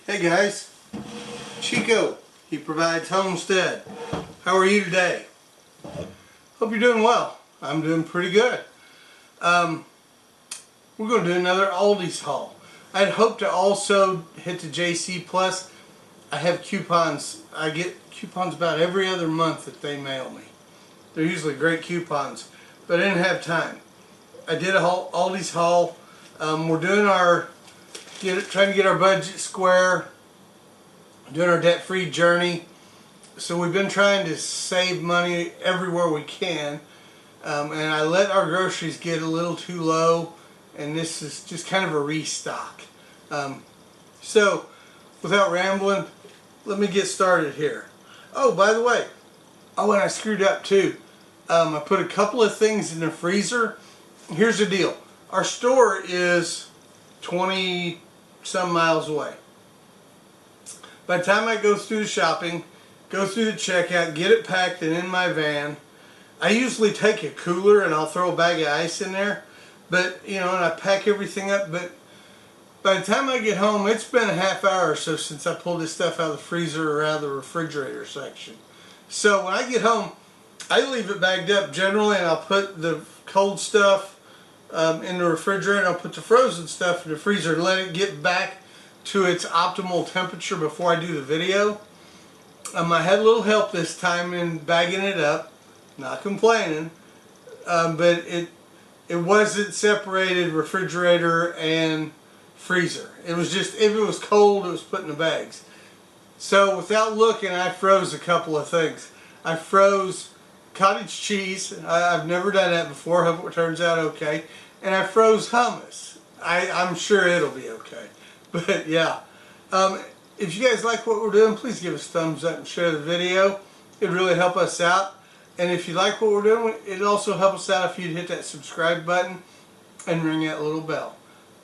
Hey guys, Chico, he provides homestead. How are you today? Hope you're doing well. I'm doing pretty good. We're going to do another Aldi's haul. I'd hoped to also hit the JC Plus. I have coupons. I get coupons about every other month that they mail me. They're usually great coupons, but I didn't have time. I did a Aldi's haul. We're doing trying to get our budget square, doing our debt-free journey. So we've been trying to save money everywhere we can, and I let our groceries get a little too low, and this is just kind of a restock. So without rambling, let me get started here. Oh, by the way, and I screwed up too. I put a couple of things in the freezer. Here's the deal. Our store is 20 some miles away. By the time I go through the shopping, go through the checkout, get it packed and in my van, I usually take a cooler and I'll throw a bag of ice in there, but and I pack everything up. But by the time I get home, it's been a half hour or so since I pulled this stuff out of the freezer or out of the refrigerator section. So when I get home, I leave it bagged up generally, and I'll put the cold stuff in the refrigerator, and I'll put the frozen stuff in the freezer and let it get back to its optimal temperature before I do the video. I had a little help this time in bagging it up, not complaining, but it wasn't separated refrigerator and freezer. It was just, if it was cold, it was put in the bags. So without looking, I froze a couple of things. I froze cottage cheese. I've never done that before. Hope it turns out okay. And I froze hummus. I'm sure it'll be okay. But yeah, if you guys like what we're doing, please give us a thumbs up and share the video. It'd really help us out. And if you like what we're doing, it'd also help us out if you'd hit that subscribe button and ring that little bell.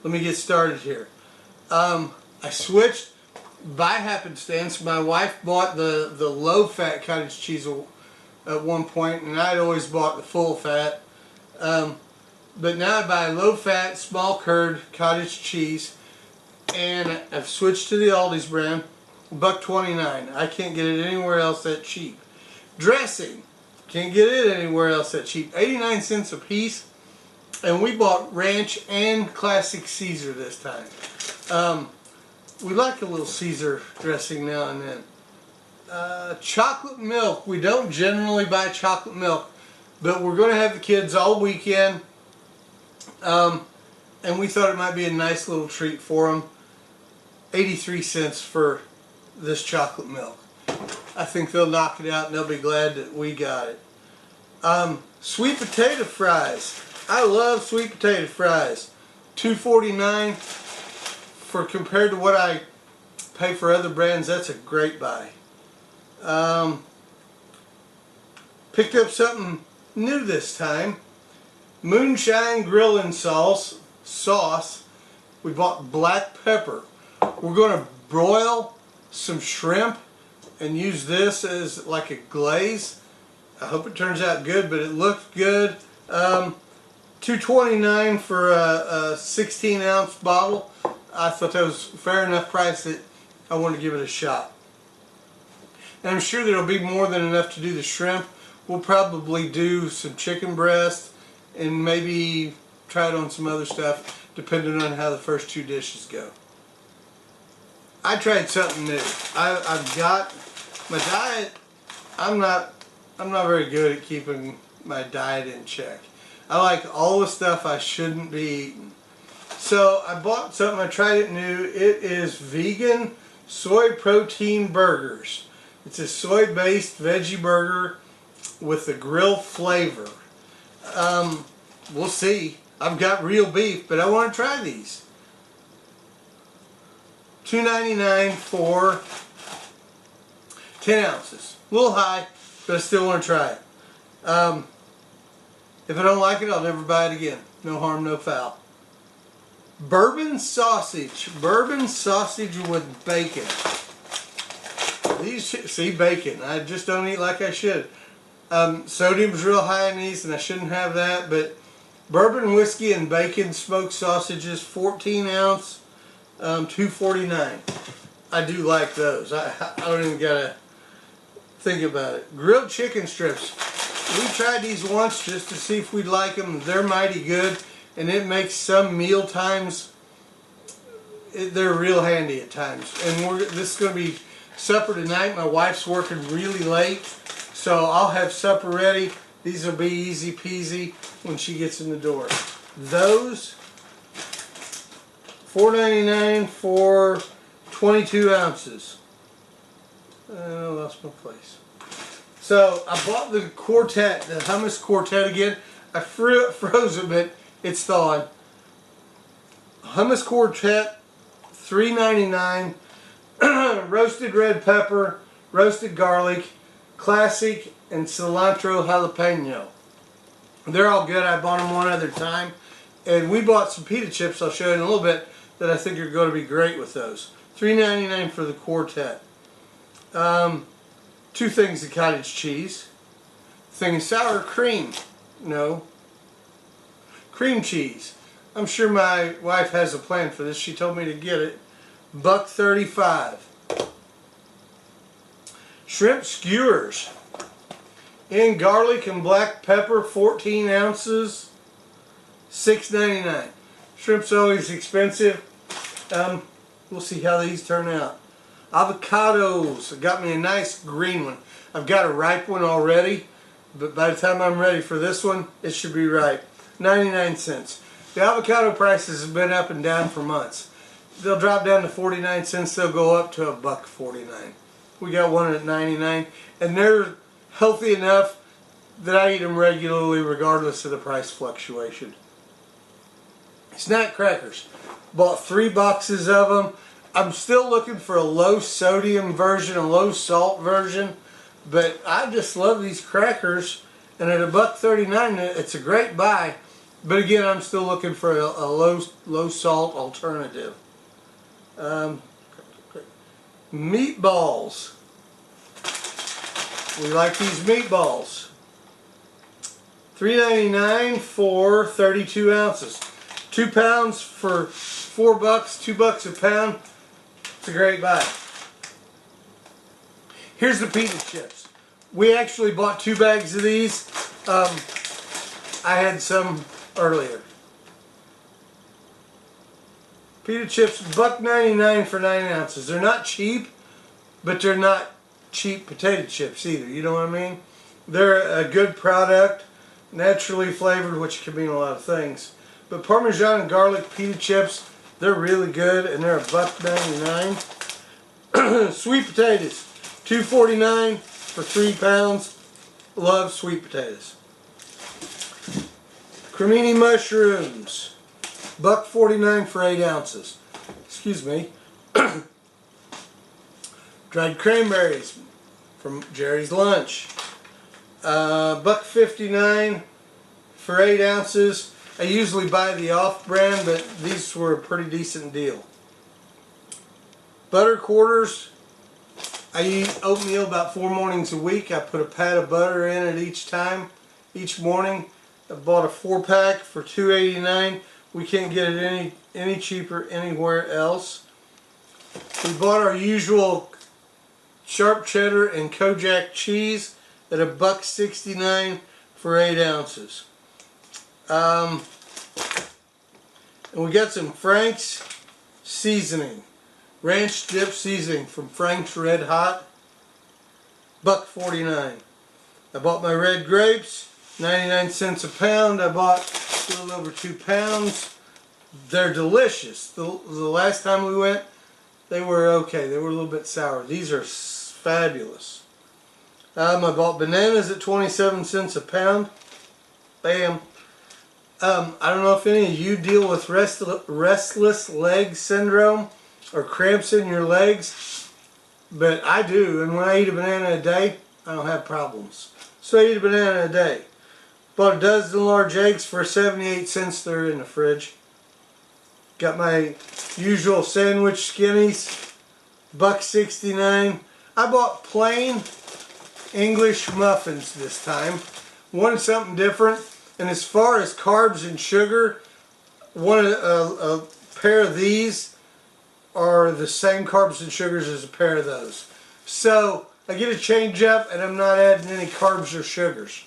Let me get started here. I switched by happenstance. My wife bought the low-fat cottage cheese at one point, and I'd always bought the full-fat. But now I buy low-fat, small-curd cottage cheese, and I've switched to the Aldi's brand, $1.29. I can't get it anywhere else that cheap. Dressing, can't get it anywhere else that cheap. 89 cents a piece, and we bought ranch and classic Caesar this time. We like a little Caesar dressing now and then. Chocolate milk. We don't generally buy chocolate milk, but we're going to have the kids all weekend, and we thought it might be a nice little treat for them. 83 cents for this chocolate milk. I think they'll knock it out and they'll be glad that we got it. Sweet potato fries. I love sweet potato fries. $2.49 for, compared to what I pay for other brands. That's a great buy. Picked up something new this time. Moonshine grilling sauce. We bought black pepper. We're going to broil some shrimp and use this as like a glaze. I hope it turns out good, but it looked good. $2.29 for a 16-ounce bottle. I thought that was fair enough price that I wanted to give it a shot. And I'm sure there'll be more than enough to do the shrimp. We'll probably do some chicken breast and maybe try it on some other stuff, depending on how the first two dishes go. I tried something new. I've got my diet. I'm not very good at keeping my diet in check. I like all the stuff I shouldn't be eating. So I bought something. I tried it new. It is vegan soy protein burgers. It's a soy-based veggie burger with the grill flavor. We'll see. I've got real beef, but I want to try these. $2.99 for 10 ounces. A little high, but I still want to try it. If I don't like it, I'll never buy it again. No harm, no foul. Bourbon sausage. Bourbon sausage with bacon. These, see, bacon. I just don't eat like I should. Sodium's real high in these, and I shouldn't have that, but bourbon whiskey and bacon smoked sausages, 14 ounce, $2.49. I do like those. I don't even gotta think about it. Grilled chicken strips. We tried these once just to see if we'd like them. They're mighty good, and it makes some meal times, they're real handy at times. And this is going to be supper tonight. My wife's working really late, so I'll have supper ready. These will be easy peasy when she gets in the door. Those, $4.99 for 22 ounces. I lost my place. So I bought the quartet, the hummus quartet again. I froze it, but it's thawed. Hummus quartet, $3.99. Roasted red pepper, roasted garlic, classic, and cilantro jalapeno. They're all good. I bought them one other time. And we bought some pita chips, I'll show you in a little bit, that I think are going to be great with those. $3.99 for the quartet. 2 things of cottage cheese. Thing of sour cream. No. Cream cheese. I'm sure my wife has a plan for this. She told me to get it. $1.35. Shrimp skewers. In garlic and black pepper, 14 ounces. $6.99. Shrimp's always expensive. We'll see how these turn out. Avocados. I got me a nice green one. I've got a ripe one already, but by the time I'm ready for this one, it should be ripe. 99 cents. The avocado prices have been up and down for months. They'll drop down to 49 cents. They'll go up to $1.49. We got one at 99, and they're healthy enough that I eat them regularly regardless of the price fluctuation. Snack crackers. Bought 3 boxes of them. I'm still looking for a low sodium version, a low salt version, but I just love these crackers, and at $1.39 it's a great buy. But again, I'm still looking for a low salt alternative. Meatballs. We like these meatballs. $3.99 for 32 ounces. 2 pounds for $4, $2 a pound. It's a great buy. Here's the pita chips. We actually bought 2 bags of these. I had some earlier. Pita chips, $1.99 for 9 ounces. They're not cheap, but they're not cheap potato chips either. You know what I mean? They're a good product, naturally flavored, which can mean a lot of things. But Parmesan and garlic pita chips, they're really good, and they're $1.99. Sweet potatoes, $2.49 for 3 pounds. Love sweet potatoes. Cremini mushrooms, $1.49 for 8 ounces. Excuse me. Dried cranberries from Jerry's Lunch, $1.59 for 8 ounces. I usually buy the off-brand, but these were a pretty decent deal. Butter quarters. I eat oatmeal about 4 mornings a week. I put a pat of butter in it each morning. I bought a 4-pack for $2.89. We can't get it any cheaper anywhere else. We bought our usual sharp cheddar and Kojak cheese at $1.69 for 8 ounces. And we got some Frank's seasoning, ranch dip seasoning from Frank's Red Hot, $1.49. I bought my red grapes, 99 cents a pound. I bought a little over 2 pounds. They're delicious. The last time we went, they were okay. They were a little bit sour. These are fabulous. I bought bananas at 27 cents a pound. Bam. I don't know if any of you deal with restless leg syndrome or cramps in your legs, but I do, and when I eat a banana a day, I don't have problems. So I eat a banana a day. Bought a dozen large eggs for 78 cents. They're in the fridge. Got my usual sandwich skinnies, $1.69. I bought plain English muffins this time. Wanted something different. And as far as carbs and sugar, wanted a pair of these are the same carbs and sugars as a pair of those. So I get a change up and I'm not adding any carbs or sugars.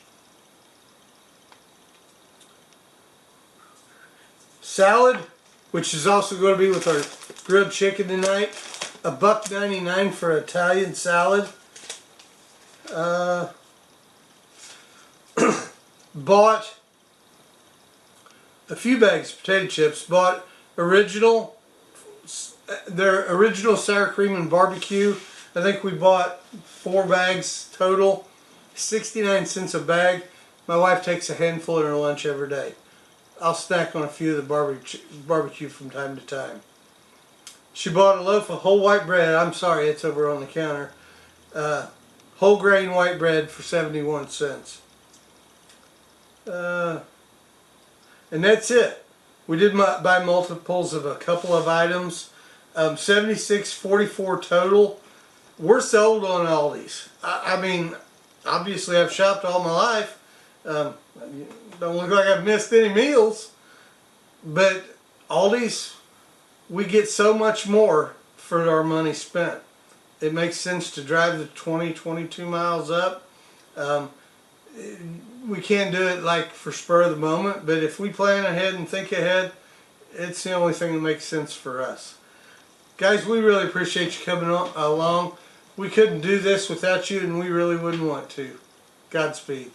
Salad, which is also going to be with our grilled chicken tonight. $1.99 for Italian salad. Bought a few bags of potato chips. Bought their original sour cream and barbecue. I think we bought 4 bags total. 69 cents a bag. My wife takes a handful in her lunch every day. I'll snack on a few of the barbecue from time to time. She bought a loaf of whole white bread. I'm sorry, it's over on the counter. Whole grain white bread for 71 cents. And that's it. We did buy multiples of a couple of items. 76.44 total. We're sold on Aldi's. I mean, obviously I've shopped all my life. Don't look like I've missed any meals. But Aldi's, we get so much more for our money spent. It makes sense to drive the 20-22 miles up. We can't do it like for spur of the moment, but if we plan ahead and think ahead, it's the only thing that makes sense for us. Guys, we really appreciate you coming along. We couldn't do this without you, and we really wouldn't want to. Godspeed.